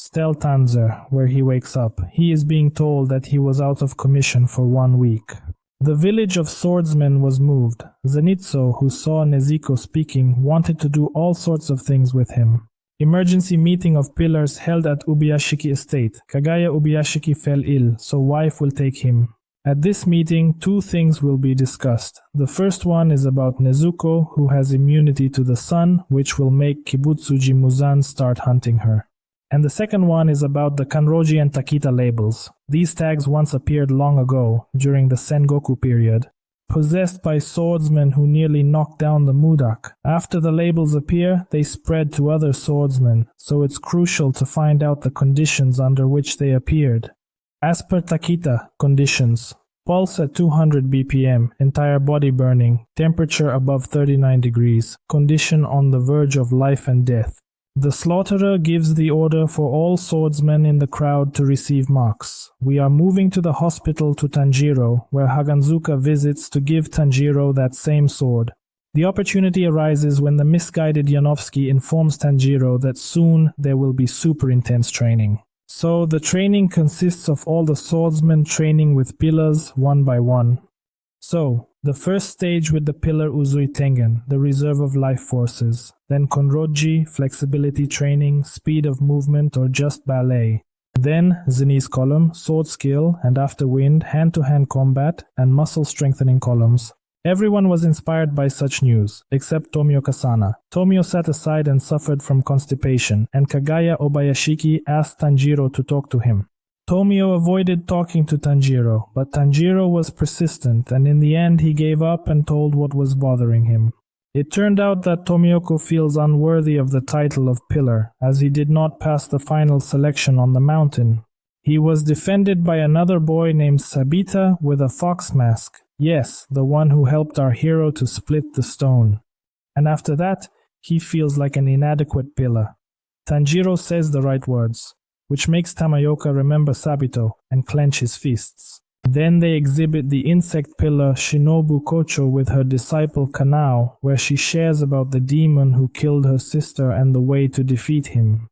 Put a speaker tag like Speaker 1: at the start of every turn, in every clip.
Speaker 1: Steltanzer, where he wakes up. He is being told that he was out of commission for 1 week. The village of swordsmen was moved. Zenitsu, who saw Nezuko speaking, wanted to do all sorts of things with him. Emergency meeting of pillars held at Ubuyashiki estate. Kagaya Ubuyashiki fell ill, so wife will take him. At this meeting, 2 things will be discussed. The first one is about Nezuko, who has immunity to the sun, which will make Kibutsuji Muzan start hunting her. And the second one is about the Kanroji and Takita labels. These tags once appeared long ago, during the Sengoku period. Possessed by swordsmen who nearly knocked down the Mudak. After the labels appear, they spread to other swordsmen, so it's crucial to find out the conditions under which they appeared. As per Takita, conditions: pulse at 200 bpm, entire body burning, temperature above 39 degrees, condition on the verge of life and death. The slaughterer gives the order for all swordsmen in the crowd to receive marks. We are moving to the hospital to Tanjiro, where Haganzuka visits to give Tanjiro that same sword. The opportunity arises when the misguided Yanovsky informs Tanjiro that soon there will be super intense training. So the training consists of all the swordsmen training with pillars one by one. So, the first stage with the pillar Uzui Tengen, the reserve of life forces, then Konroji, flexibility training, speed of movement or just ballet. Then Zenitsu's column, sword skill, and after wind, hand-to-hand combat, and muscle strengthening columns. Everyone was inspired by such news, except Tomioka-sana. Tomio sat aside and suffered from constipation, and Kagaya Obayashiki asked Tanjiro to talk to him. Tomio avoided talking to Tanjiro, but Tanjiro was persistent, and in the end he gave up and told what was bothering him. It turned out that Tomioko feels unworthy of the title of pillar, as he did not pass the final selection on the mountain. He was defended by another boy named Sabita with a fox mask. Yes, the one who helped our hero to split the stone. And after that, he feels like an inadequate pillar. Tanjiro says the right words, which makes Tamayoka remember Sabito and clench his fists. Then they exhibit the insect pillar Shinobu Kocho with her disciple Kanao, where she shares about the demon who killed her sister and the way to defeat him.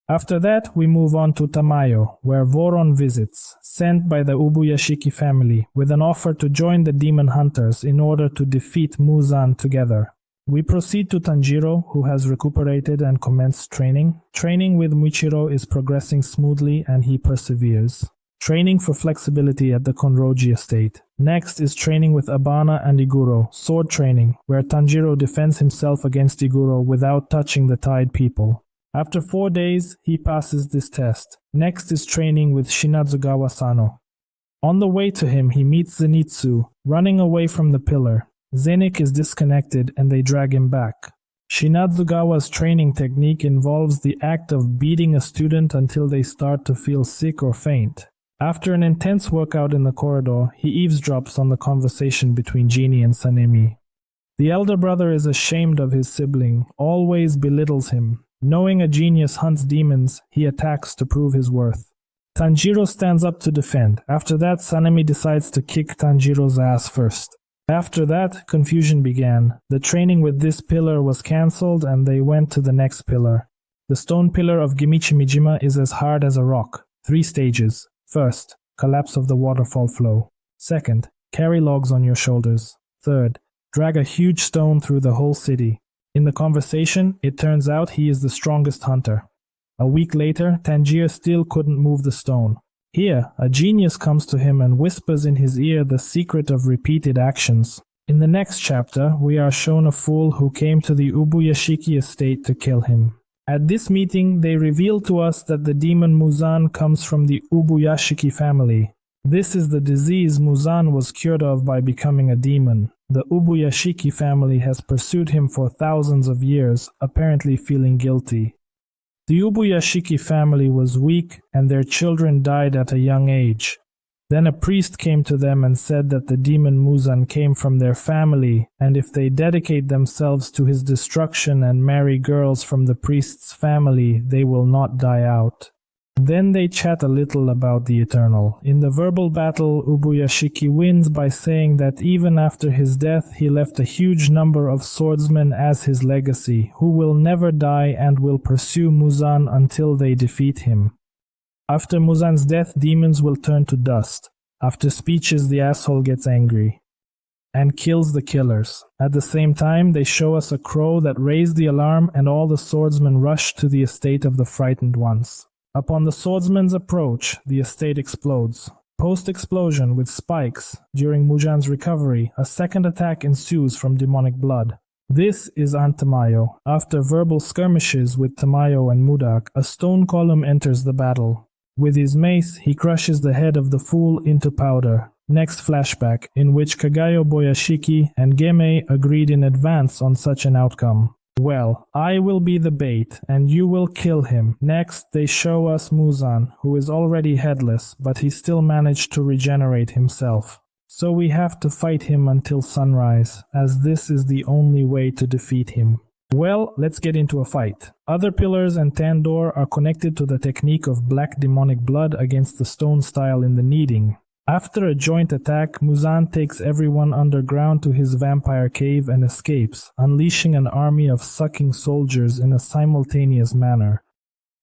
Speaker 1: After that, we move on to Tamayo, where Voron visits, sent by the Ubuyashiki family, with an offer to join the demon hunters in order to defeat Muzan together. We proceed to Tanjiro, who has recuperated and commenced training. Training with Michiro is progressing smoothly and he perseveres. Training for flexibility at the Konroji estate. Next is training with Abana and Iguro, sword training, where Tanjiro defends himself against Iguro without touching the tied people. After 4 days, he passes this test. Next is training with Shinatsugawa Sano. On the way to him, he meets Zenitsu, running away from the pillar. Zenik is disconnected and they drag him back. Shinatsugawa's training technique involves the act of beating a student until they start to feel sick or faint. After an intense workout in the corridor, he eavesdrops on the conversation between Genie and Sanemi. The elder brother is ashamed of his sibling, always belittles him. Knowing a genius hunts demons, he attacks to prove his worth. Tanjiro stands up to defend. After that, Sanemi decides to kick Tanjiro's ass first. After that, confusion began. The training with this pillar was cancelled and they went to the next pillar. The stone pillar of Gimichi Mijima is as hard as a rock. 3 stages. First, collapse of the waterfall flow. Second, carry logs on your shoulders. Third, drag a huge stone through the whole city. In the conversation, it turns out he is the strongest hunter. A week later, Tanjiro still couldn't move the stone. Here, a genius comes to him and whispers in his ear the secret of repeated actions. In the next chapter, we are shown a fool who came to the Ubuyashiki estate to kill him. At this meeting, they reveal to us that the demon Muzan comes from the Ubuyashiki family. This is the disease Muzan was cured of by becoming a demon. The Ubuyashiki family has pursued him for thousands of years, apparently feeling guilty. The Ubuyashiki family was weak and their children died at a young age. Then a priest came to them and said that the demon Muzan came from their family, and if they dedicate themselves to his destruction and marry girls from the priest's family, they will not die out. Then they chat a little about the Eternal. In the verbal battle, Ubuyashiki wins by saying that even after his death, he left a huge number of swordsmen as his legacy, who will never die and will pursue Muzan until they defeat him. After Muzan's death, demons will turn to dust. After speeches, the asshole gets angry and kills the killers. At the same time, they show us a crow that raised the alarm and all the swordsmen rush to the estate of the frightened ones. Upon the swordsman's approach, the estate explodes. Post-explosion with spikes, during Muzan's recovery, a second attack ensues from demonic blood. This is Tamayo. After verbal skirmishes with Tamayo and Mudak, a stone column enters the battle. With his mace, he crushes the head of the fool into powder. Next flashback, in which Kagayo Boyashiki and Geme agreed in advance on such an outcome. Well, I will be the bait, and you will kill him. Next, they show us Muzan, who is already headless, but he still managed to regenerate himself. So we have to fight him until sunrise, as this is the only way to defeat him. Well, let's get into a fight. Other pillars and Tandor are connected to the technique of black demonic blood against the stone style in the kneading. After a joint attack, Muzan takes everyone underground to his vampire cave and escapes, unleashing an army of sucking soldiers in a simultaneous manner.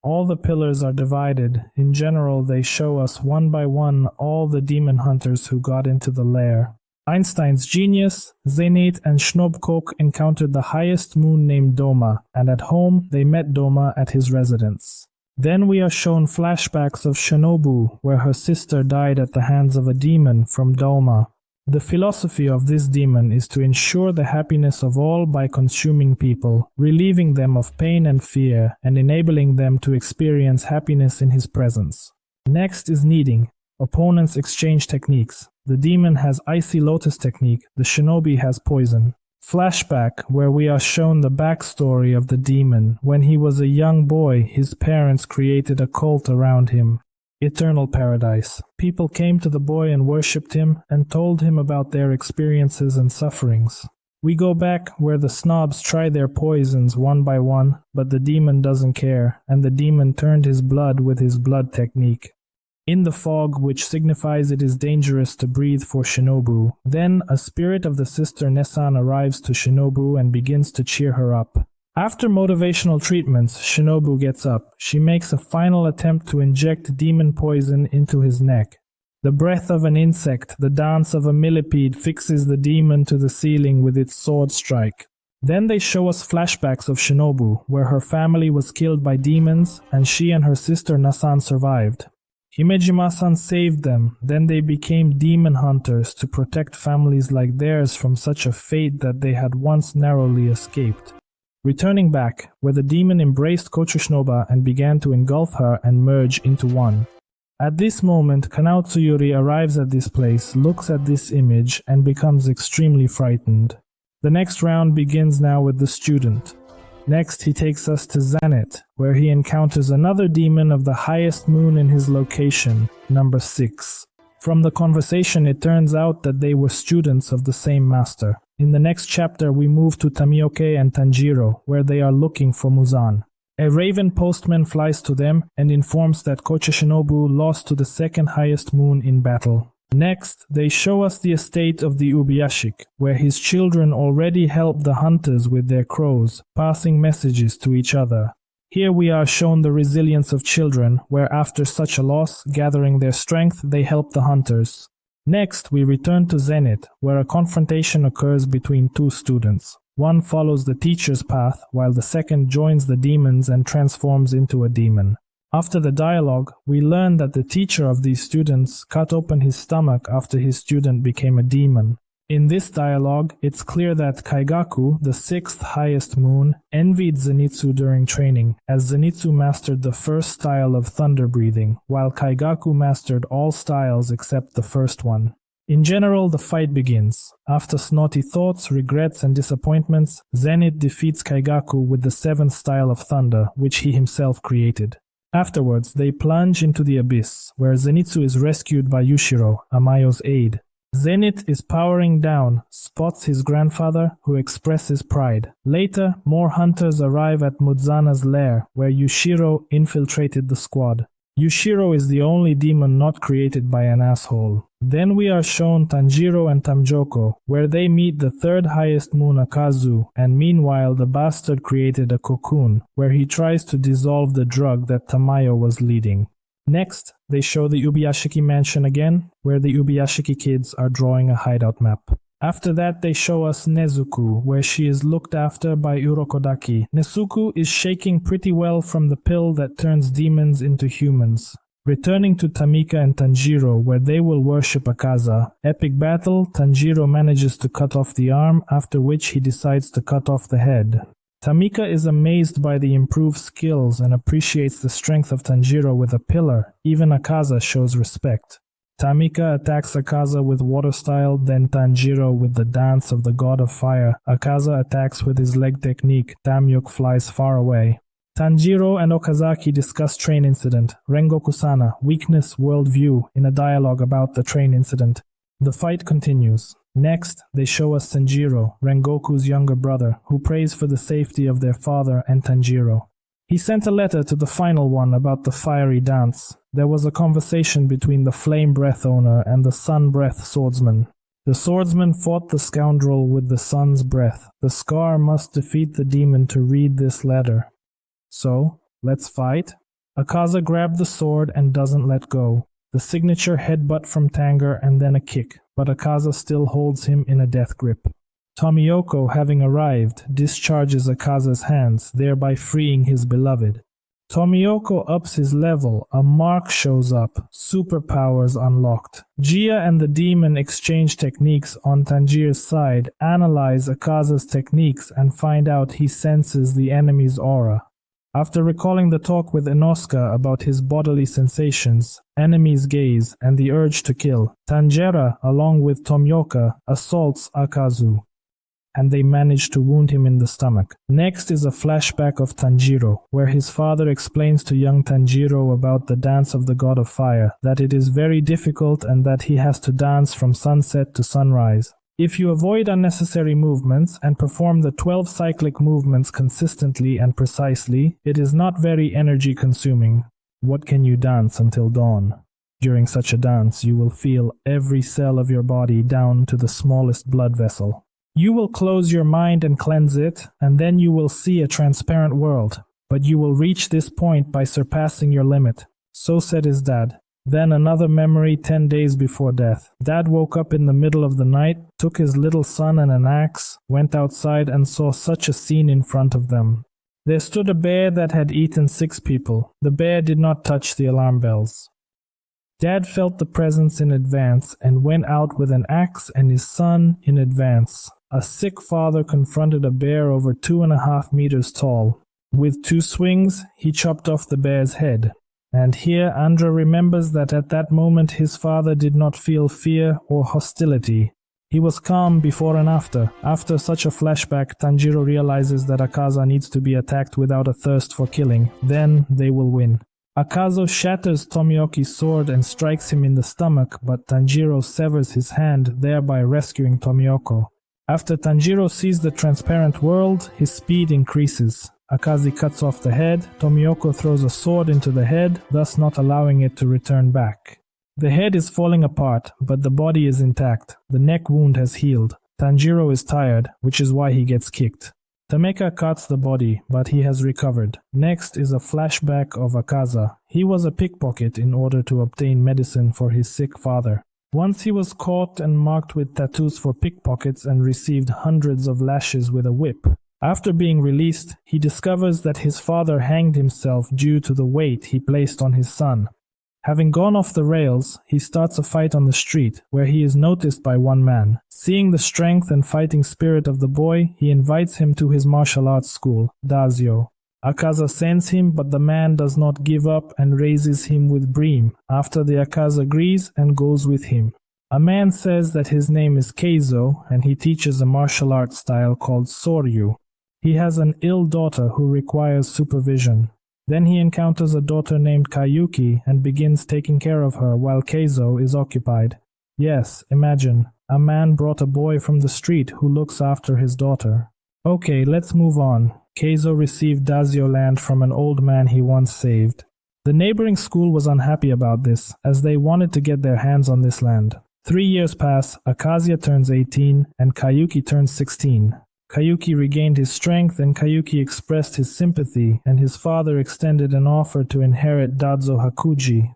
Speaker 1: All the pillars are divided. In general, they show us one by one all the demon hunters who got into the lair. Einstein's genius, Zenit and Schnobkok encountered the highest moon named Doma, and at home they met Doma at his residence. Then we are shown flashbacks of Shinobu, where her sister died at the hands of a demon from Doma. The philosophy of this demon is to ensure the happiness of all by consuming people, relieving them of pain and fear, and enabling them to experience happiness in his presence. Next is kneading. Opponents exchange techniques. The demon has icy lotus technique, the shinobi has poison. Flashback, where we are shown the backstory of the demon. When he was a young boy, his parents created a cult around him. Eternal paradise. People came to the boy and worshipped him and told him about their experiences and sufferings. We go back where the snobs try their poisons one by one, but the demon doesn't care, and the demon turned his blood with his blood technique. In the fog, which signifies it is dangerous to breathe for Shinobu. Then, a spirit of the sister Nessan arrives to Shinobu and begins to cheer her up. After motivational treatments, Shinobu gets up. She makes a final attempt to inject demon poison into his neck. The breath of an insect, the dance of a millipede fixes the demon to the ceiling with its sword strike. Then they show us flashbacks of Shinobu, where her family was killed by demons and she and her sister Nasan survived. Himejima-san saved them, then they became demon hunters to protect families like theirs from such a fate that they had once narrowly escaped. Returning back, where the demon embraced Kochushinoba and began to engulf her and merge into one. At this moment, Kanao Tsuyuri arrives at this place, looks at this image, and becomes extremely frightened. The next round begins now with the student. Next, he takes us to Zenit, where he encounters another demon of the highest moon in his location, number 6. From the conversation, it turns out that they were students of the same master. In the next chapter, we move to Tomioka and Tanjiro, where they are looking for Muzan. A raven postman flies to them and informs that Kochi Shinobu lost to the second highest moon in battle. Next, they show us the estate of the Ubiyashik, where his children already help the hunters with their crows, passing messages to each other. Here we are shown the resilience of children, where after such a loss, gathering their strength, they help the hunters. Next, we return to Zenit, where a confrontation occurs between two students. One follows the teacher's path, while the second joins the demons and transforms into a demon. After the dialogue, we learn that the teacher of these students cut open his stomach after his student became a demon. In this dialogue, it's clear that Kaigaku, the 6th highest moon, envied Zenitsu during training, as Zenitsu mastered the first style of thunder breathing, while Kaigaku mastered all styles except the first one. In general, the fight begins. After snotty thoughts, regrets, and disappointments, Zenit defeats Kaigaku with the 7th style of thunder, which he himself created. Afterwards, they plunge into the abyss, where Zenitsu is rescued by Yushiro, Amayo's aide. Zenit is powering down, spots his grandfather, who expresses pride. Later, more hunters arrive at Muzana's lair, where Yushiro infiltrated the squad. Yushiro is the only demon not created by an asshole. Then we are shown Tanjiro and Tamjoko, where they meet the 3rd highest moon Akazu, and meanwhile the bastard created a cocoon, where he tries to dissolve the drug that Tamayo was leading. Next, they show the Ubuyashiki mansion again, where the Ubuyashiki kids are drawing a hideout map. After that, they show us Nezuko, where she is looked after by Urokodaki. Nezuko is shaking pretty well from the pill that turns demons into humans. Returning to Tamika and Tanjiro, where they will worship Akaza. Epic battle, Tanjiro manages to cut off the arm, after which he decides to cut off the head. Tamika is amazed by the improved skills and appreciates the strength of Tanjiro with a pillar. Even Akaza shows respect. Tamika attacks Akaza with water style, then Tanjiro with the dance of the god of fire. Akaza attacks with his leg technique. Tamyuk flies far away. Tanjiro and Okazaki discuss train incident. Rengoku-sana, weakness, worldview, in a dialogue about the train incident. The fight continues. Next, they show us Tanjiro, Rengoku's younger brother, who prays for the safety of their father and Tanjiro. He sent a letter to the final one about the fiery dance. There was a conversation between the flame breath owner and the sun breath swordsman. The swordsman fought the scoundrel with the sun's breath. The scar must defeat the demon to read this letter. So, let's fight. Akaza grabbed the sword and doesn't let go. The signature headbutt from Tanger and then a kick, but Akaza still holds him in a death grip. Tomioka, having arrived, discharges Akaza's hands, thereby freeing his beloved. Tomioka ups his level, a mark shows up, superpowers unlocked. Gia and the demon exchange techniques on Tanjiro's side, analyze Akaza's techniques and find out he senses the enemy's aura. After recalling the talk with Inosuka about his bodily sensations, enemy's gaze, and the urge to kill, Tanjiro, along with Tomioka, assaults Akazu, and they manage to wound him in the stomach. Next is a flashback of Tanjiro, where his father explains to young Tanjiro about the dance of the god of fire, that it is very difficult and that he has to dance from sunset to sunrise. If you avoid unnecessary movements and perform the 12 cyclic movements consistently and precisely, it is not very energy consuming. What can you dance until dawn? During such a dance, you will feel every cell of your body down to the smallest blood vessel. You will close your mind and cleanse it, and then you will see a transparent world. But you will reach this point by surpassing your limit. So said his dad. Then another memory 10 days before death. Dad woke up in the middle of the night, took his little son and an axe, went outside and saw such a scene in front of them. There stood a bear that had eaten 6 people. The bear did not touch the alarm bells. Dad felt the presence in advance and went out with an axe and his son in advance. A sick father confronted a bear over 2.5 meters tall. With 2 swings, he chopped off the bear's head. And here Andra remembers that at that moment his father did not feel fear or hostility. He was calm before and after. After such a flashback, Tanjiro realizes that Akaza needs to be attacked without a thirst for killing. Then they will win. Akaza shatters Tomioki's sword and strikes him in the stomach, but Tanjiro severs his hand, thereby rescuing Tomioka. After Tanjiro sees the transparent world, his speed increases. Akazi cuts off the head. Tomioka throws a sword into the head, thus not allowing it to return back. The head is falling apart, but the body is intact. The neck wound has healed. Tanjiro is tired, which is why he gets kicked. Tameka cuts the body, but he has recovered. Next is a flashback of Akaza. He was a pickpocket in order to obtain medicine for his sick father. Once he was caught and marked with tattoos for pickpockets and received hundreds of lashes with a whip. After being released, he discovers that his father hanged himself due to the weight he placed on his son. Having gone off the rails, he starts a fight on the street, where he is noticed by one man. Seeing the strength and fighting spirit of the boy, he invites him to his martial arts school, Dazio. Akaza sends him, but the man does not give up and raises him with bream. After the Akaza agrees and goes with him. A man says that his name is Keizo, and he teaches a martial arts style called Soryu. He has an ill daughter who requires supervision. Then he encounters a daughter named Kayuki and begins taking care of her while Keizo is occupied. Yes, imagine, a man brought a boy from the street who looks after his daughter. Okay, let's move on. Keizo received Dazio land from an old man he once saved. The neighboring school was unhappy about this, as they wanted to get their hands on this land. 3 years pass, Akaza turns 18, and Kayuki turns 16. Kayuki regained his strength and Kayuki expressed his sympathy, and his father extended an offer to inherit Dazo Hakuji.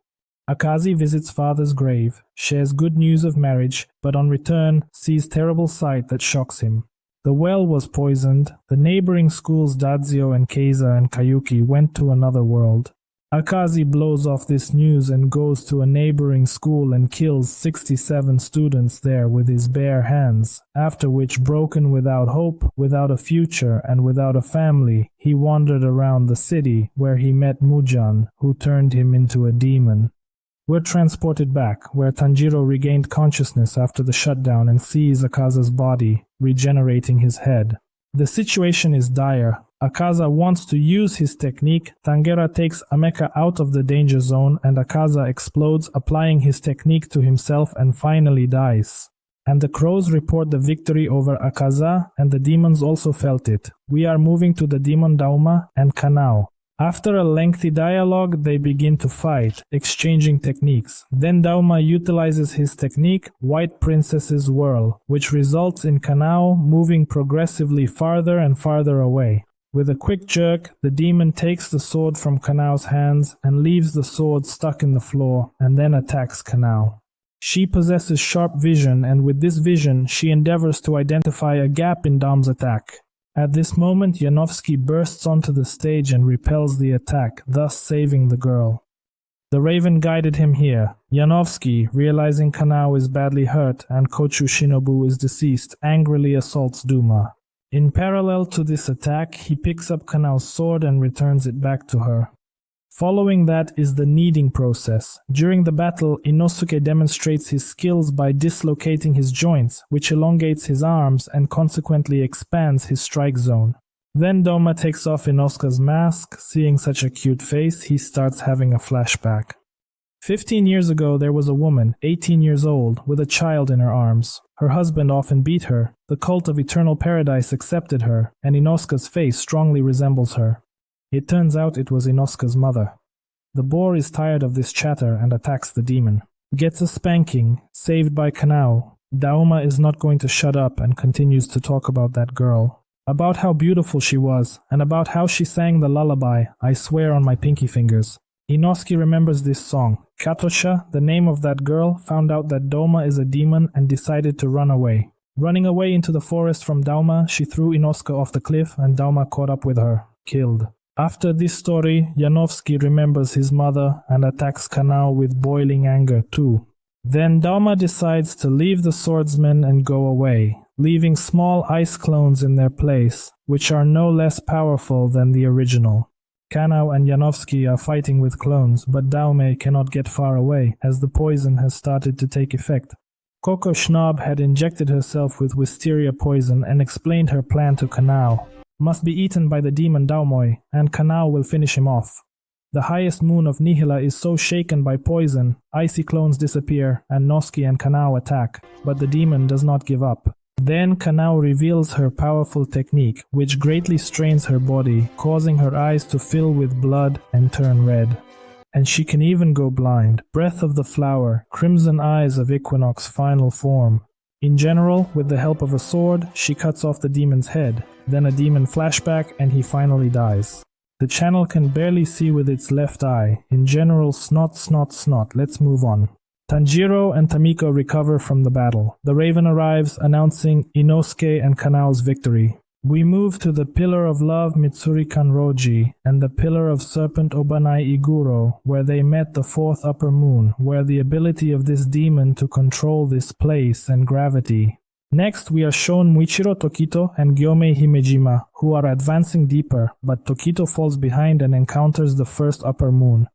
Speaker 1: Akazi visits father's grave, shares good news of marriage, but on return sees terrible sight that shocks him. The well was poisoned, the neighboring schools Dazio and Keiza and Kayuki went to another world. Akazi blows off this news and goes to a neighboring school and kills 67 students there with his bare hands, after which, broken without hope, without a future, and without a family, he wandered around the city where he met Muzan, who turned him into a demon. We're transported back, where Tanjiro regained consciousness after the shutdown and sees Akaza's body, regenerating his head. The situation is dire. Akaza wants to use his technique. Tangera takes Ameka out of the danger zone and Akaza explodes, applying his technique to himself and finally dies. And the crows report the victory over Akaza, and the demons also felt it. We are moving to the demon Dauma and Kanao. After a lengthy dialogue, they begin to fight, exchanging techniques. Then Dauma utilizes his technique, White Princess's Whirl, which results in Kanao moving progressively farther and farther away. With a quick jerk, the demon takes the sword from Kanao's hands and leaves the sword stuck in the floor, and then attacks Kanao. She possesses sharp vision, and with this vision, she endeavors to identify a gap in Dam's attack. At this moment, Yanovsky bursts onto the stage and repels the attack, thus saving the girl. The Raven guided him here. Yanovsky, realizing Kanao is badly hurt and Kochu Shinobu is deceased, angrily assaults Duma. In parallel to this attack, he picks up Kanao's sword and returns it back to her. Following that is the kneading process. During the battle, Inosuke demonstrates his skills by dislocating his joints, which elongates his arms and consequently expands his strike zone. Then Doma takes off Inosuke's mask. Seeing such a cute face, he starts having a flashback. 15 years ago, there was a woman, 18 years old, with a child in her arms. Her husband often beat her. The cult of Eternal Paradise accepted her, and Inosuke's face strongly resembles her. It turns out it was Inosuke's mother. The boar is tired of this chatter and attacks the demon. Gets a spanking, saved by Kanao. Dauma is not going to shut up and continues to talk about that girl. About how beautiful she was, and about how she sang the lullaby, I swear on my pinky fingers. Inosuke remembers this song. Katosha, the name of that girl, found out that Dauma is a demon and decided to run away. Running away into the forest from Dauma, she threw Inosuke off the cliff and Dauma caught up with her, killed. After this story, Yanovsky remembers his mother and attacks Kanao with boiling anger too. Then Dauma decides to leave the swordsmen and go away, leaving small ice clones in their place, which are no less powerful than the original. Kanao and Yanovsky are fighting with clones, but Daume cannot get far away, as the poison has started to take effect. Coco Schnob had injected herself with wisteria poison and explained her plan to Kanao. Must be eaten by the demon Daumoi, and Kanao will finish him off. The highest moon of Nihila is so shaken by poison, icy clones disappear, and Nosuke and Kanao attack, but the demon does not give up. Then Kanao reveals her powerful technique, which greatly strains her body, causing her eyes to fill with blood and turn red. And she can even go blind. Breath of the flower, crimson eyes of Equinox final form. In general, with the help of a sword, she cuts off the demon's head, then a demon flashback and he finally dies. The channel can barely see with its left eye. In general, snot. Let's move on. Tanjiro and Tamiko recover from the battle. The Raven arrives, announcing Inosuke and Kanao's victory. We move to the Pillar of Love Mitsuri Kanroji and the Pillar of Serpent Obanai Iguro, where they met the fourth upper moon, where the ability of this demon to control this place and gravity. Next, we are shown Muichiro Tokito and Gyomei Himejima, who are advancing deeper, but Tokito falls behind and encounters the first upper moon.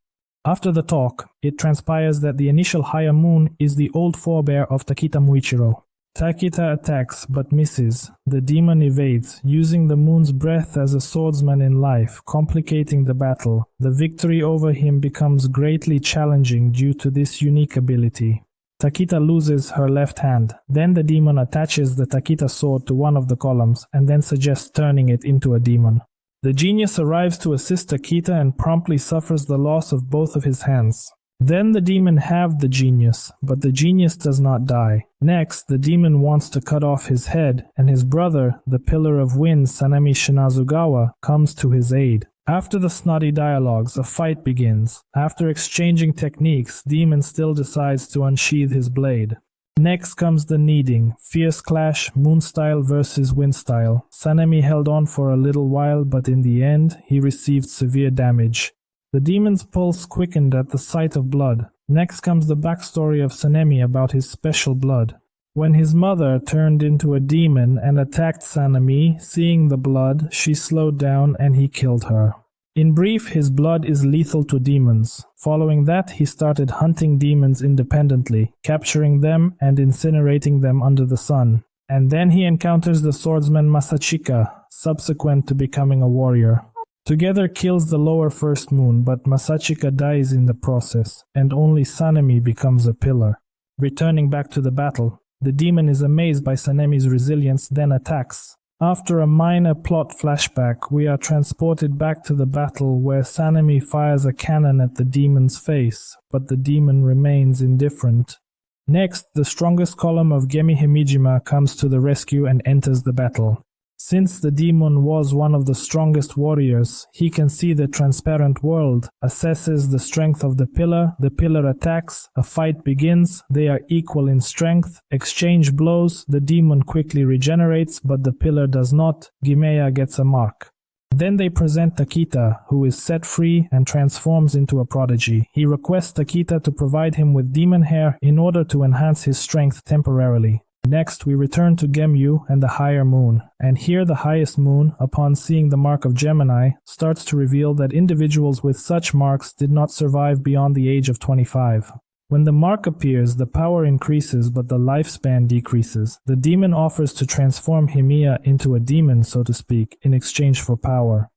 Speaker 1: After the talk, it transpires that the initial higher moon is the old forebear of Takita Muichiro. Takita attacks but misses. The demon evades, using the moon's breath as a swordsman in life, complicating the battle. The victory over him becomes greatly challenging due to this unique ability. Takita loses her left hand. Then the demon attaches the Takita sword to one of the columns and then suggests turning it into a demon. The genius arrives to assist Takita and promptly suffers the loss of both of his hands. Then the demon halved the genius, but the genius does not die. Next, the demon wants to cut off his head, and his brother, the Pillar of Wind Sanemi Shinazugawa, comes to his aid. After the snotty dialogues, a fight begins. After exchanging techniques, Demon still decides to unsheath his blade. Next comes the kneading, fierce clash, moon style versus wind style. Sanemi held on for a little while, but in the end, he received severe damage. The demon's pulse quickened at the sight of blood. Next comes the backstory of Sanemi about his special blood. When his mother turned into a demon and attacked Sanemi, seeing the blood, she slowed down and he killed her. In brief, his blood is lethal to demons. Following that, he started hunting demons independently, capturing them and incinerating them under the sun. And then he encounters the swordsman Masachika, subsequent to becoming a warrior. Together kills the lower first moon, but Masachika dies in the process, and only Sanemi becomes a pillar. Returning back to the battle, the demon is amazed by Sanemi's resilience, then attacks. After a minor plot flashback, we are transported back to the battle where Sanemi fires a cannon at the demon's face, but the demon remains indifferent. Next, the strongest column of Gemi Himijima comes to the rescue and enters the battle. Since the demon was one of the strongest warriors, he can see the transparent world, assesses the strength of the pillar attacks, a fight begins, they are equal in strength, exchange blows, the demon quickly regenerates but the pillar does not, Gimeya gets a mark. Then they present Takita, who is set free and transforms into a prodigy. He requests Takita to provide him with demon hair in order to enhance his strength temporarily. Next, we return to Gemyu and the higher moon, and here the highest moon, upon seeing the mark of Gemini, starts to reveal that individuals with such marks did not survive beyond the age of 25. When the mark appears, the power increases but the lifespan decreases. The demon offers to transform Himiya into a demon, so to speak, in exchange for power.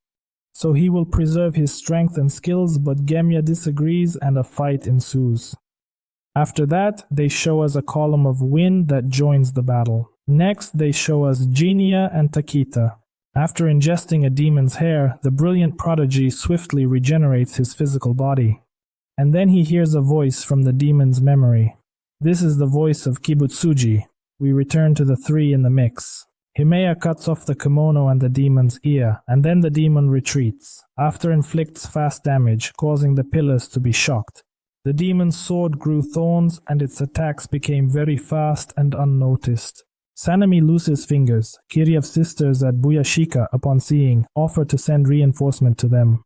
Speaker 1: So he will preserve his strength and skills, but Gemya disagrees and a fight ensues. After that, they show us a column of wind that joins the battle. Next, they show us Genia and Takita. After ingesting a demon's hair, the brilliant prodigy swiftly regenerates his physical body. And then he hears a voice from the demon's memory. This is the voice of Kibutsuji. We return to the three in the mix. Himeya cuts off the kimono and the demon's ear, and then the demon retreats. After inflicts fast damage, causing the pillars to be shocked. The demon's sword grew thorns and its attacks became very fast and unnoticed. Sanemi loses fingers. Kiryev's sisters at Buyashika, upon seeing, offer to send reinforcement to them.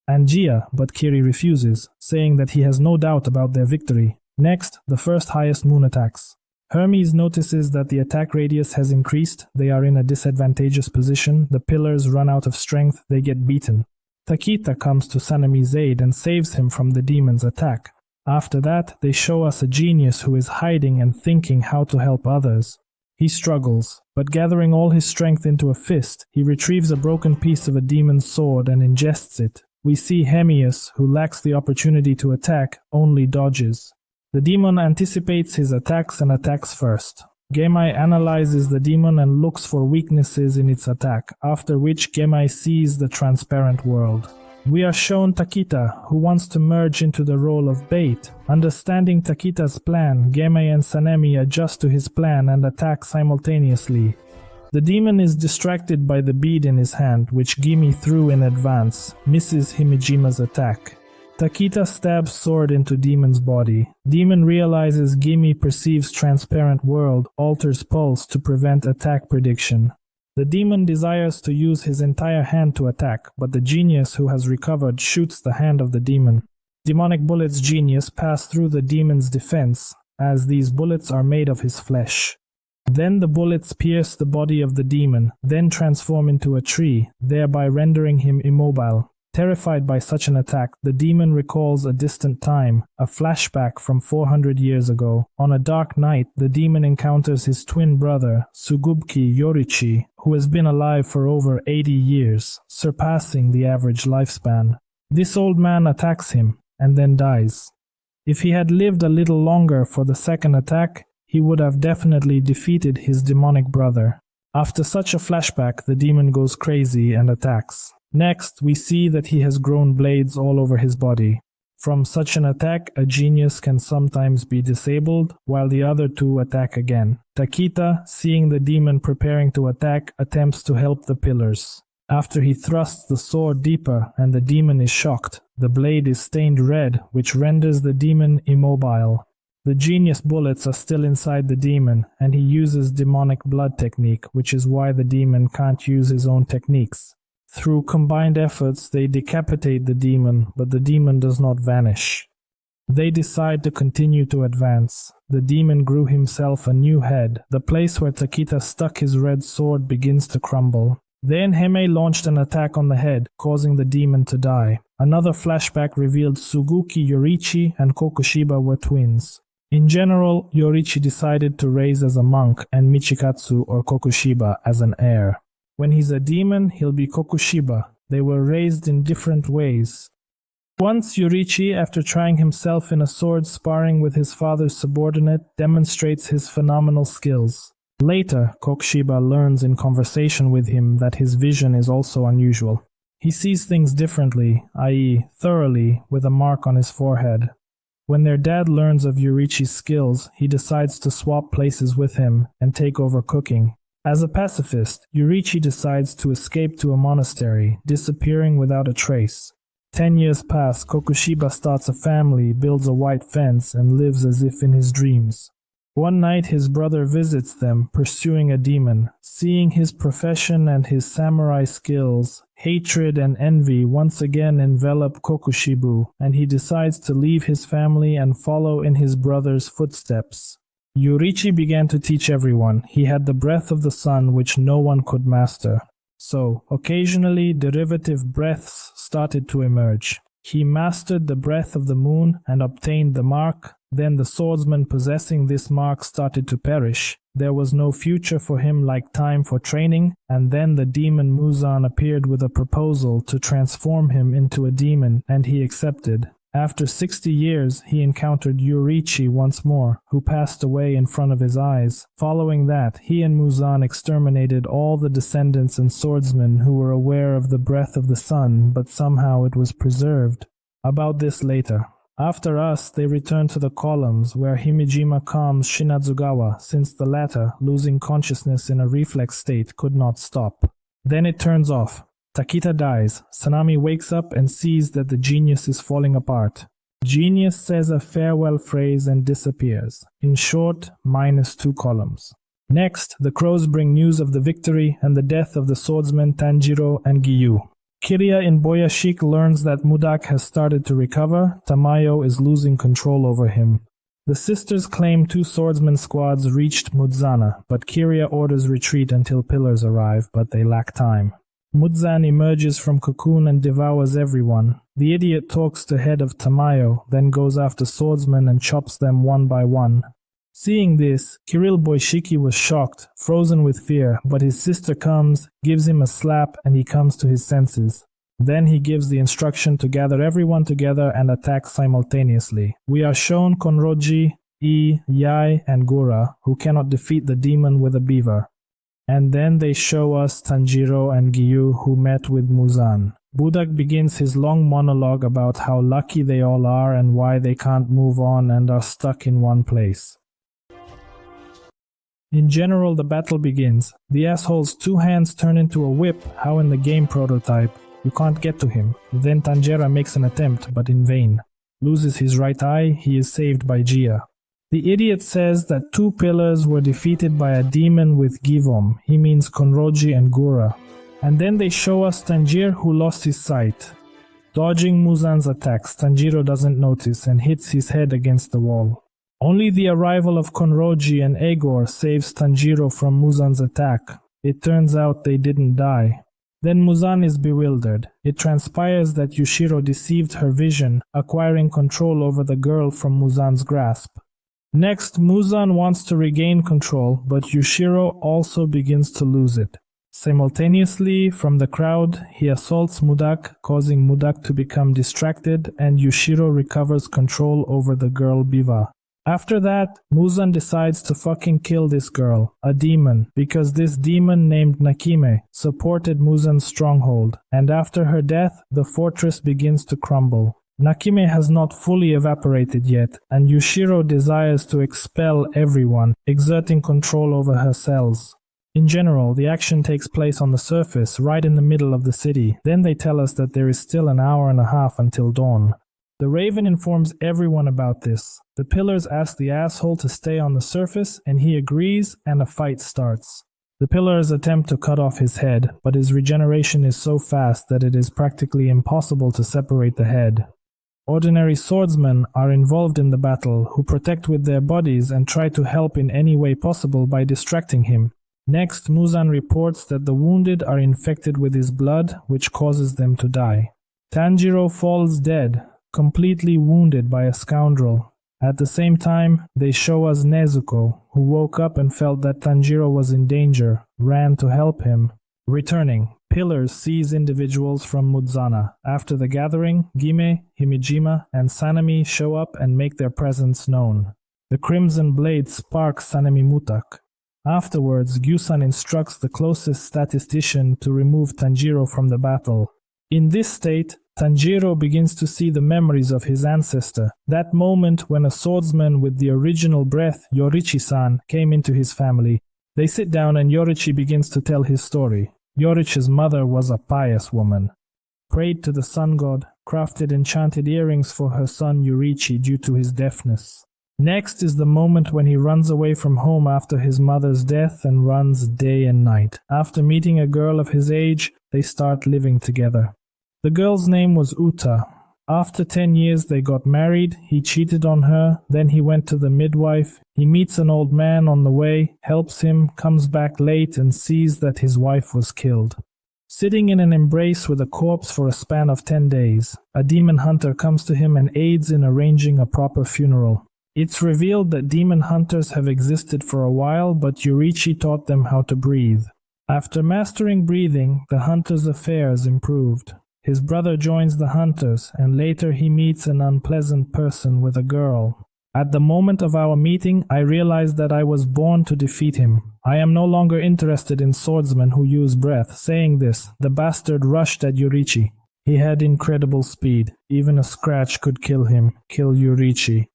Speaker 1: Angia, but Kiri refuses, saying that he has no doubt about their victory. Next, the first highest moon attacks. Hermes notices that the attack radius has increased. They are in a disadvantageous position. The pillars run out of strength. They get beaten. Takita comes to Sanemi's aid and saves him from the demon's attack. After that, they show us a genius who is hiding and thinking how to help others. He struggles, but gathering all his strength into a fist, he retrieves a broken piece of a demon's sword and ingests it. We see Hemius, who lacks the opportunity to attack, only dodges. The demon anticipates his attacks and attacks first. Gemai analyzes the demon and looks for weaknesses in its attack, after which Gemai sees the transparent world. We are shown Takita, who wants to merge into the role of bait. Understanding Takita's plan, Gemai and Sanemi adjust to his plan and attack simultaneously. The demon is distracted by the bead in his hand, which Gimi threw in advance, misses Himijima's attack. Takita stabs sword into demon's body. Demon realizes Gimi perceives transparent world, alters pulse to prevent attack prediction. The demon desires to use his entire hand to attack, but the genius who has recovered shoots the hand of the demon. Demonic bullets genius pass through the demon's defense, as these bullets are made of his flesh. Then the bullets pierce the body of the demon, then transform into a tree, thereby rendering him immobile. Terrified by such an attack, the demon recalls a distant time, a flashback from 400 years ago. On a dark night, the demon encounters his twin brother, Sugubki Yorichi, who has been alive for over 80 years, surpassing the average lifespan. This old man attacks him, and then dies. If he had lived a little longer for the second attack, he would have definitely defeated his demonic brother. After such a flashback, the demon goes crazy and attacks. Next, we see that he has grown blades all over his body. From such an attack, a genius can sometimes be disabled, while the other two attack again. Takita, seeing the demon preparing to attack, attempts to help the pillars. After he thrusts the sword deeper and the demon is shocked, the blade is stained red, which renders the demon immobile. The genius bullets are still inside the demon, and he uses demonic blood technique, which is why the demon can't use his own techniques. Through combined efforts, they decapitate the demon, but the demon does not vanish. They decide to continue to advance. The demon grew himself a new head. The place where Takita stuck his red sword begins to crumble. Then Hime launched an attack on the head, causing the demon to die. Another flashback revealed Suguki, Yorichi, and Kokushiba were twins. In general, Yorichi decided to raise as a monk and Michikatsu or Kokushiba as an heir. When he's a demon, he'll be Kokushiba. They were raised in different ways. Once Yorichi, after trying himself in a sword sparring with his father's subordinate, demonstrates his phenomenal skills. Later, Kokushiba learns in conversation with him that his vision is also unusual. He sees things differently, i.e., thoroughly, with a mark on his forehead. When their dad learns of Yorichi's skills, he decides to swap places with him and take over cooking. As a pacifist, Yorichi decides to escape to a monastery, disappearing without a trace. 10 years pass, Kokushiba starts a family, builds a white fence, and lives as if in his dreams. One night his brother visits them, pursuing a demon. Seeing his profession and his samurai skills, hatred and envy once again envelop Kokushibu, and he decides to leave his family and follow in his brother's footsteps. Yorichi began to teach everyone. He had the breath of the sun which no one could master. So, occasionally derivative breaths started to emerge. He mastered the breath of the moon and obtained the mark. Then the swordsman possessing this mark started to perish. There was no future for him like time for training, and then the demon Muzan appeared with a proposal to transform him into a demon, and he accepted. After 60 years, he encountered Yorichi once more, who passed away in front of his eyes. Following that, he and Muzan exterminated all the descendants and swordsmen who were aware of the breath of the sun, but somehow it was preserved. About this later. After us, they return to the columns, where Himejima calms Shinadzugawa, since the latter, losing consciousness in a reflex state, could not stop. Then it turns off. Takita dies. Sanami wakes up and sees that the genius is falling apart. Genius says a farewell phrase and disappears. In short, -2 columns. Next, the crows bring news of the victory and the death of the swordsmen Tanjiro and Giyu. Kiriya in Boyashik learns that Mudak has started to recover. Tamayo is losing control over him. The sisters claim 2 swordsman squads reached Muzana, but Kiriya orders retreat until pillars arrive, but they lack time. Muzan emerges from cocoon and devours everyone. The idiot talks to head of Tamayo, then goes after swordsmen and chops them one by one. Seeing this, Kirill Boishiki was shocked, frozen with fear, but his sister comes, gives him a slap, and he comes to his senses. Then he gives the instruction to gather everyone together and attack simultaneously. We are shown Konroji, Yai, and Gura, who cannot defeat the demon with a beaver. And then they show us Tanjiro and Giyu, who met with Muzan. Budak begins his long monologue about how lucky they all are and why they can't move on and are stuck in one place. In general, the battle begins. The asshole's 2 hands turn into a whip, how in the game prototype. You can't get to him. Then Tanjiro makes an attempt, but in vain. Loses his right eye, he is saved by Jia. The idiot says that 2 pillars were defeated by a demon with Givom. He means Konroji and Gura. And then they show us Tanjiro, who lost his sight. Dodging Muzan's attacks, Tanjiro doesn't notice and hits his head against the wall. Only the arrival of Konroji and Egor saves Tanjiro from Muzan's attack. It turns out they didn't die. Then Muzan is bewildered. It transpires that Yushiro deceived her vision, acquiring control over the girl from Muzan's grasp. Next, Muzan wants to regain control, but Yushiro also begins to lose it. Simultaneously, from the crowd, he assaults Mudak, causing Mudak to become distracted, and Yushiro recovers control over the girl Biva. After that, Muzan decides to fucking kill this girl, a demon, because this demon named Nakime supported Muzan's stronghold, and after her death, the fortress begins to crumble. Nakime has not fully evaporated yet, and Yushiro desires to expel everyone, exerting control over her cells. In general, the action takes place on the surface, right in the middle of the city. Then they tell us that there is still an hour and a half until dawn. The Raven informs everyone about this. The pillars ask the asshole to stay on the surface, and he agrees, and a fight starts. The pillars attempt to cut off his head, but his regeneration is so fast that it is practically impossible to separate the head. Ordinary swordsmen are involved in the battle, who protect with their bodies and try to help in any way possible by distracting him. Next, Muzan reports that the wounded are infected with his blood, which causes them to die. Tanjiro falls dead, completely wounded by a scoundrel. At the same time, they show us Nezuko, who woke up and felt that Tanjiro was in danger, ran to help him. Returning, Pillars seize individuals from Muzana. After the gathering, Gime, Himejima, and Sanemi show up and make their presence known. The Crimson Blade sparks Sanemi Mutak. Afterwards, Gyusan instructs the closest statistician to remove Tanjiro from the battle. In this state, Tanjiro begins to see the memories of his ancestor, that moment when a swordsman with the original breath, Yorichi-san, came into his family. They sit down and Yorichi begins to tell his story. Yorichi's mother was a pious woman. Prayed to the sun god, crafted enchanted earrings for her son Yorichi due to his deafness. Next is the moment when he runs away from home after his mother's death and runs day and night. After meeting a girl of his age, they start living together. The girl's name was Uta. After 10 years they got married, he cheated on her, then he went to the midwife, he meets an old man on the way, helps him, comes back late and sees that his wife was killed. Sitting in an embrace with a corpse for a span of 10 days, a demon hunter comes to him and aids in arranging a proper funeral. It's revealed that demon hunters have existed for a while, but Yorichi taught them how to breathe. After mastering breathing, the hunter's affairs improved. His brother joins the hunters, and later he meets an unpleasant person with a girl. At the moment of our meeting, I realized that I was born to defeat him. I am no longer interested in swordsmen who use breath. Saying this, the bastard rushed at Yorichi. He had incredible speed. Even a scratch could kill him, kill Yorichi.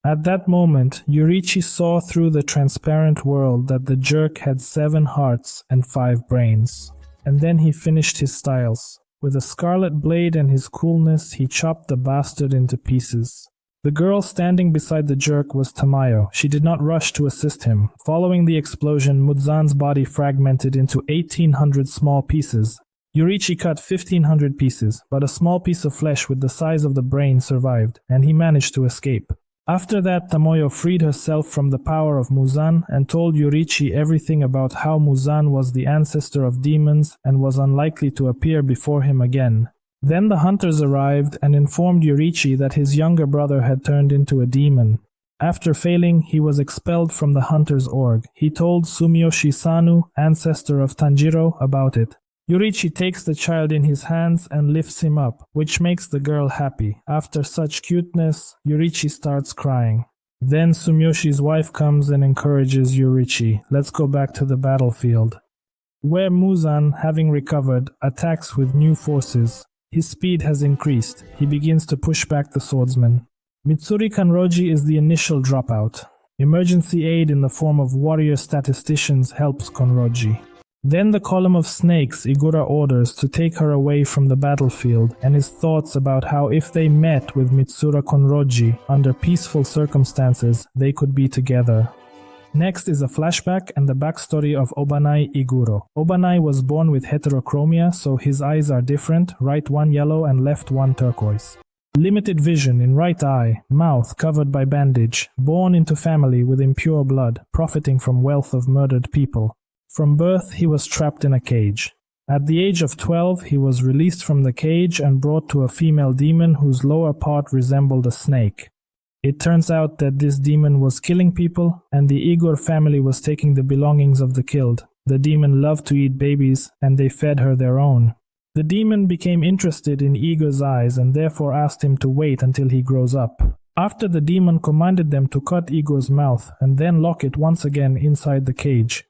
Speaker 1: At that moment, Yorichi saw through the transparent world that the jerk had 7 hearts and 5 brains. And then he finished his styles. With a scarlet blade and his coolness, he chopped the bastard into pieces. The girl standing beside the jerk was Tamayo. She did not rush to assist him. Following the explosion, Muzan's body fragmented into 1,800 small pieces. Yorichi cut 1,500 pieces, but a small piece of flesh with the size of the brain survived, and he managed to escape. After that, Tamayo freed herself from the power of Muzan and told Yorichi everything about how Muzan was the ancestor of demons and was unlikely to appear before him again. Then the hunters arrived and informed Yorichi that his younger brother had turned into a demon. After failing, he was expelled from the hunters' org. He told Sumiyoshi Sanu, ancestor of Tanjiro, about it. Yorichi takes the child in his hands and lifts him up, which makes the girl happy. After such cuteness, Yorichi starts crying. Then Sumiyoshi's wife comes and encourages Yorichi. Let's go back to the battlefield. Where Muzan, having recovered, attacks with new forces. His speed has increased. He begins to push back the swordsman. Mitsuri Kanroji is the initial dropout. Emergency aid in the form of warrior statisticians helps Kanroji. Then the column of snakes Igura orders to take her away from the battlefield, and his thoughts about how if they met with Mitsura Konroji under peaceful circumstances, they could be together. Next is a flashback and the backstory of Obanai Iguro. Obanai was born with heterochromia, so his eyes are different, right one yellow and left one turquoise. Limited vision in right eye, mouth covered by bandage, born into family with impure blood, profiting from wealth of murdered people. From birth, he was trapped in a cage. At the age of 12, he was released from the cage and brought to a female demon whose lower part resembled a snake. It turns out that this demon was killing people, and the Igor family was taking the belongings of the killed. The demon loved to eat babies, and they fed her their own. The demon became interested in Igor's eyes and therefore asked him to wait until he grows up. After the demon commanded them to cut Igor's mouth and then lock it once again inside the cage.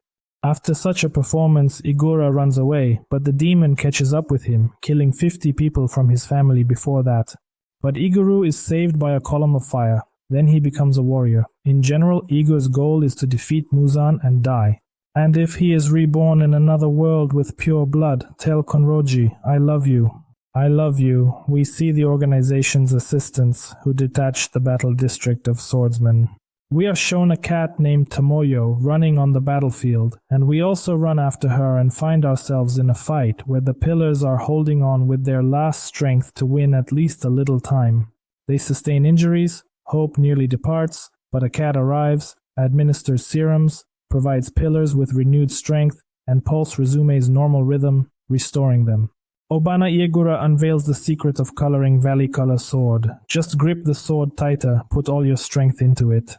Speaker 1: After such a performance, Igura runs away, but the demon catches up with him, killing 50 people from his family before that. But Iguru is saved by a column of fire. Then he becomes a warrior. In general, Igur's goal is to defeat Muzan and die. And if he is reborn in another world with pure blood, tell Konroji, I love you. I love you. We see the organization's assistants who detached the battle district of swordsmen. We are shown a cat named Tomoyo running on the battlefield, and we also run after her and find ourselves in a fight where the pillars are holding on with their last strength to win at least a little time. They sustain injuries, hope nearly departs, but a cat arrives, administers serums, provides pillars with renewed strength, and pulse resumes normal rhythm, restoring them. Obana Iegura unveils the secret of coloring Valley Color Sword. Just grip the sword tighter, put all your strength into it.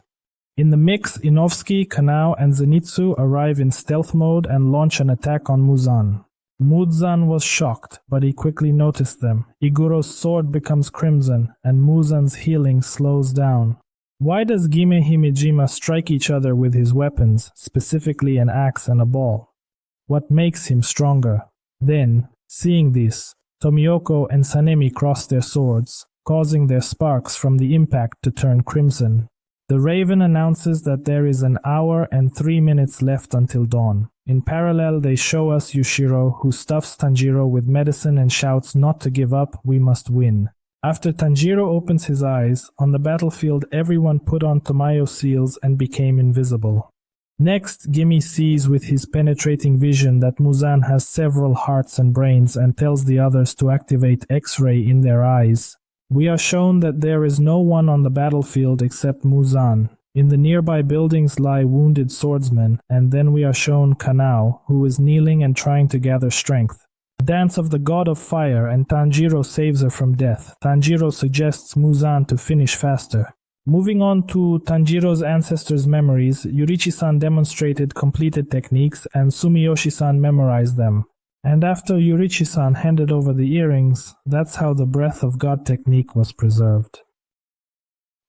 Speaker 1: In the mix, Inovsky, Kanao, and Zenitsu arrive in stealth mode and launch an attack on Muzan. Muzan was shocked, but he quickly noticed them. Iguro's sword becomes crimson, and Muzan's healing slows down. Why does Gime Himejima strike each other with his weapons, specifically an axe and a ball? What makes him stronger? Then, seeing this, Tomioko and Sanemi cross their swords, causing their sparks from the impact to turn crimson. The Raven announces that there is an hour and 3 minutes left until dawn. In parallel, they show us Yushiro, who stuffs Tanjiro with medicine and shouts not to give up, we must win. After Tanjiro opens his eyes, on the battlefield everyone put on Tamayo seals and became invisible. Next, Gimme sees with his penetrating vision that Muzan has several hearts and brains and tells the others to activate X-ray in their eyes. We are shown that there is no one on the battlefield except Muzan. In the nearby buildings lie wounded swordsmen, and then we are shown Kanao, who is kneeling and trying to gather strength. Dance of the God of Fire, and Tanjiro saves her from death. Tanjiro suggests Muzan to finish faster. Moving on to Tanjiro's ancestors' memories, Yurichi-san demonstrated completed techniques and Sumiyoshi-san memorized them. And after Yurichi-san handed over the earrings, that's how the Breath of God technique was preserved.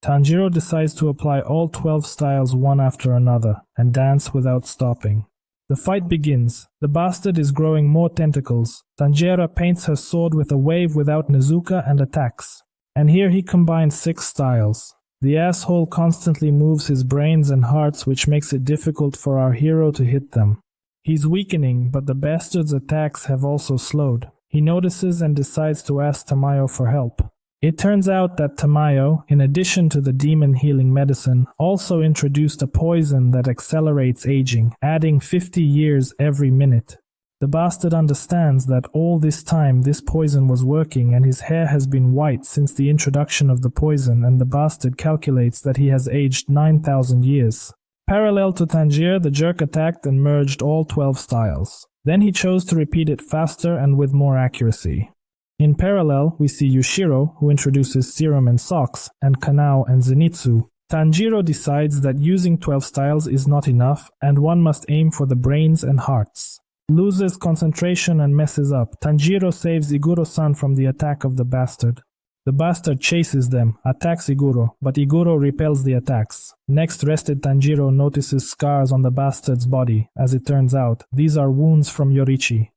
Speaker 1: Tanjiro decides to apply all 12 styles one after another, and dance without stopping. The fight begins. The bastard is growing more tentacles. Tanjiro paints her sword with a wave without Nezuko and attacks. And here he combines 6 styles. The asshole constantly moves his brains and hearts, which makes it difficult for our hero to hit them. He's weakening, but the bastard's attacks have also slowed. He notices and decides to ask Tamayo for help. It turns out that Tamayo, in addition to the demon healing medicine, also introduced a poison that accelerates aging, adding 50 years every minute. The bastard understands that all this time this poison was working and his hair has been white since the introduction of the poison, and the bastard calculates that he has aged 9,000 years. Parallel to Tanjiro, the jerk attacked and merged all 12 styles. Then he chose to repeat it faster and with more accuracy. In parallel, we see Yushiro, who introduces serum and socks, and Kanao and Zenitsu. Tanjiro decides that using 12 styles is not enough, and one must aim for the brains and hearts. Loses concentration and messes up. Tanjiro saves Iguro-san from the attack of the bastard. The bastard chases them, attacks Iguro, but Iguro repels the attacks. Next, rested Tanjiro notices scars on the bastard's body. As it turns out, these are wounds from Yorichi.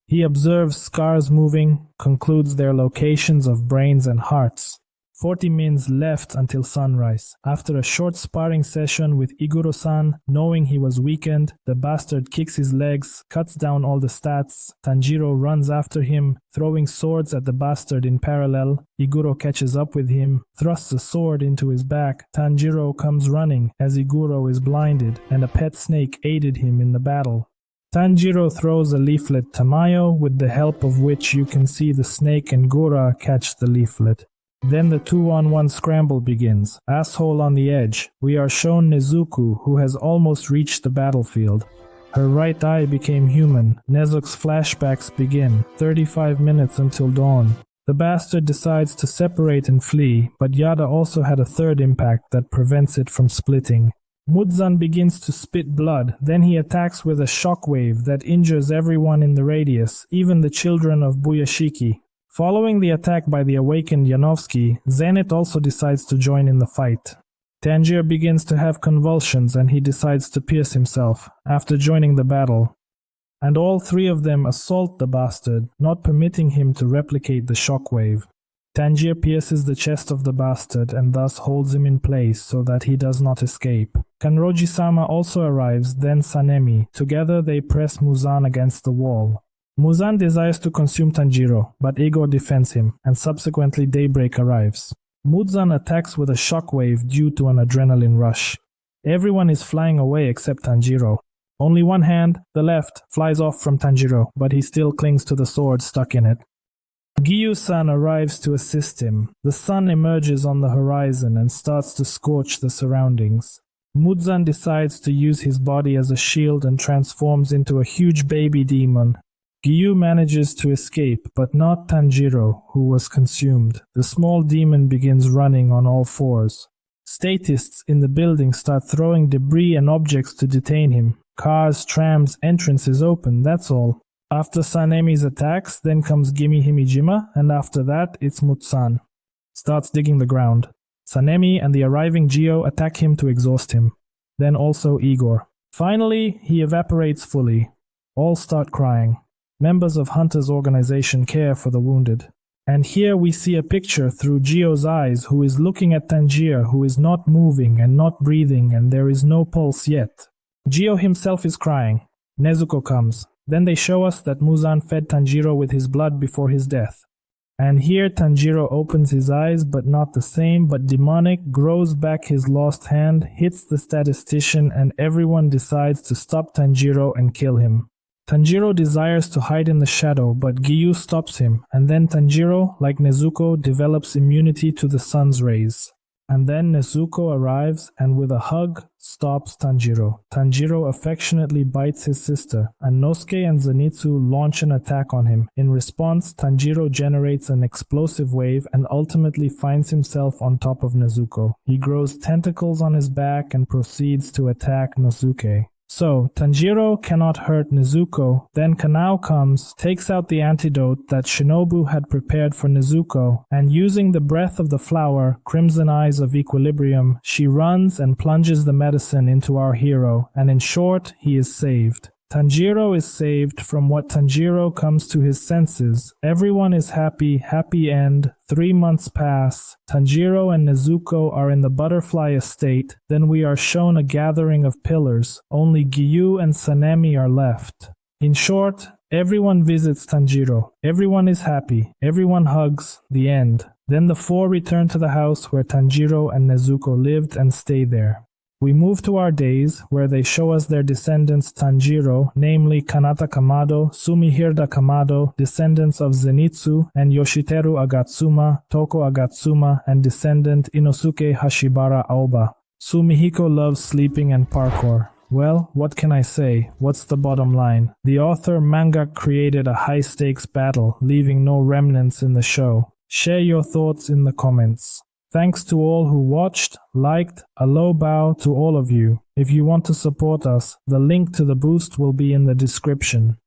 Speaker 1: He observes scars moving, concludes their locations of brains and hearts. 40 mins left until sunrise. After a short sparring session with Iguro-san, knowing he was weakened, the bastard kicks his legs, cuts down all the stats. Tanjiro runs after him, throwing swords at the bastard in parallel. Iguro catches up with him, thrusts a sword into his back. Tanjiro comes running as Iguro is blinded, and a pet snake aided him in the battle. Tanjiro throws a leaflet Tamayo, with the help of which you can see the snake and Gura catch the leaflet. Then the 2-on-1 scramble begins. Asshole on the edge. We are shown Nezuko, who has almost reached the battlefield. Her right eye became human. Nezuko's flashbacks begin. 35 minutes until dawn. The bastard decides to separate and flee, but Yada also had a third impact that prevents it from splitting. Muzan begins to spit blood, then he attacks with a shockwave that injures everyone in the radius, even the children of Buyashiki. Following the attack by the awakened Yanovsky, Zenit also decides to join in the fight. Tanjiro begins to have convulsions and he decides to pierce himself, after joining the battle. And all 3 of them assault the bastard, not permitting him to replicate the shockwave. Tanjiro pierces the chest of the bastard and thus holds him in place so that he does not escape. Kanroji-sama also arrives, then Sanemi. Together they press Muzan against the wall. Muzan desires to consume Tanjiro, but Igor defends him, and subsequently daybreak arrives. Muzan attacks with a shockwave due to an adrenaline rush. Everyone is flying away except Tanjiro. Only one hand, the left, flies off from Tanjiro, but he still clings to the sword stuck in it. Giyu-san arrives to assist him. The sun emerges on the horizon and starts to scorch the surroundings. Muzan decides to use his body as a shield and transforms into a huge baby demon. Giyu manages to escape, but not Tanjiro, who was consumed. The small demon begins running on all fours. Statists in the building start throwing debris and objects to detain him. Cars, trams, entrances open, that's all. After Sanemi's attacks, then comes Gimi Himijima, and after that, it's Muzan. Starts digging the ground. Sanemi and the arriving Gio attack him to exhaust him. Then also Igor. Finally, he evaporates fully. All start crying. Members of Hunter's organization care for the wounded. And here we see a picture through Gio's eyes, who is looking at Tanjiro, who is not moving and not breathing, and there is no pulse yet. Gio himself is crying. Nezuko comes. Then they show us that Muzan fed Tanjiro with his blood before his death. And here Tanjiro opens his eyes, but not the same, but demonic, grows back his lost hand, hits the statistician, and everyone decides to stop Tanjiro and kill him. Tanjiro desires to hide in the shadow, but Giyu stops him, and then Tanjiro, like Nezuko, develops immunity to the sun's rays. And then Nezuko arrives and with a hug stops Tanjiro. Tanjiro affectionately bites his sister, and Nosuke and Zenitsu launch an attack on him. In response, Tanjiro generates an explosive wave and ultimately finds himself on top of Nezuko. He grows tentacles on his back and proceeds to attack Nosuke. So, Tanjiro cannot hurt Nezuko, then Kanao comes, takes out the antidote that Shinobu had prepared for Nezuko, and using the breath of the flower, Crimson Eyes of Equilibrium, she runs and plunges the medicine into our hero, and in short, he is saved. Tanjiro is saved from what Tanjiro comes to his senses. Everyone is happy, happy end. 3 months pass. Tanjiro and Nezuko are in the butterfly estate. Then we are shown a gathering of pillars. Only Giyu and Sanemi are left. In short, everyone visits Tanjiro. Everyone is happy. Everyone hugs. The end. Then the four return to the house where Tanjiro and Nezuko lived and stay there. We move to our days, where they show us their descendants Tanjiro, namely Kanata Kamado, Sumihirda Kamado, descendants of Zenitsu, and Yoshiteru Agatsuma, Toko Agatsuma, and descendant Inosuke Hashibara Aoba. Sumihiko loves sleeping and parkour. Well, what can I say? What's the bottom line? The author Manga created a high-stakes battle, leaving no remnants in the show. Share your thoughts in the comments. Thanks to all who watched, liked, a low bow to all of you. If you want to support us, the link to the boost will be in the description.